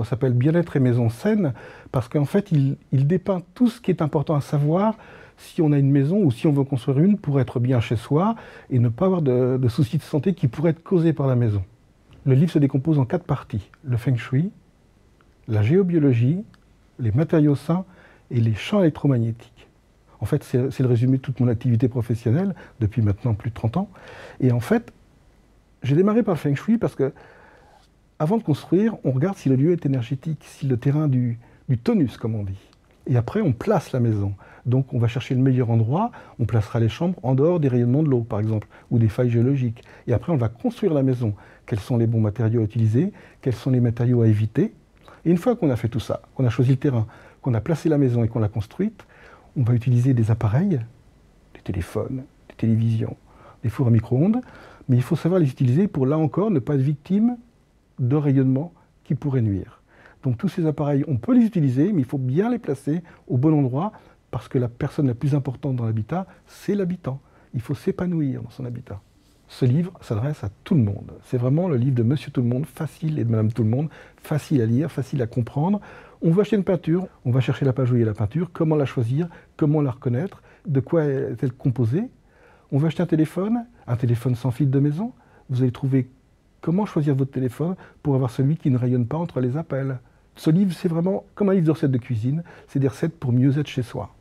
livre s'appelle Bien-être et maison saine, parce qu'en fait, il dépeint tout ce qui est important à savoir si on a une maison ou si on veut construire une pour être bien chez soi et ne pas avoir de soucis de santé qui pourraient être causés par la maison. Le livre se décompose en 4 parties. Le feng shui, la géobiologie, les matériaux sains et les champs électromagnétiques. En fait, c'est le résumé de toute mon activité professionnelle depuis maintenant plus de 30 ans. Et en fait, j'ai démarré par le feng shui parce que avant de construire, on regarde si le lieu est énergétique, si le terrain du tonus, comme on dit. Et après, on place la maison. Donc, on va chercher le meilleur endroit. On placera les chambres en dehors des rayonnements de l'eau, par exemple, ou des failles géologiques. Et après, on va construire la maison. Quels sont les bons matériaux à utiliser? Quels sont les matériaux à éviter? Et une fois qu'on a fait tout ça, qu'on a choisi le terrain, qu'on a placé la maison et qu'on l'a construite, on va utiliser des appareils, des téléphones, des télévisions, des fours à micro-ondes. Mais il faut savoir les utiliser pour, là encore, ne pas être victime de rayonnements qui pourraient nuire. Donc tous ces appareils, on peut les utiliser, mais il faut bien les placer au bon endroit, parce que la personne la plus importante dans l'habitat, c'est l'habitant. Il faut s'épanouir dans son habitat. Ce livre s'adresse à tout le monde. C'est vraiment le livre de Monsieur Tout le Monde, facile, et de Madame Tout le Monde, facile à lire, facile à comprendre. On veut acheter une peinture, on va chercher la page où il y a la peinture, comment la choisir, comment la reconnaître, de quoi est-elle composée. On veut acheter un téléphone sans fil de maison. Vous allez trouver comment choisir votre téléphone pour avoir celui qui ne rayonne pas entre les appels. Ce livre, c'est vraiment comme un livre de recettes de cuisine, c'est des recettes pour mieux être chez soi.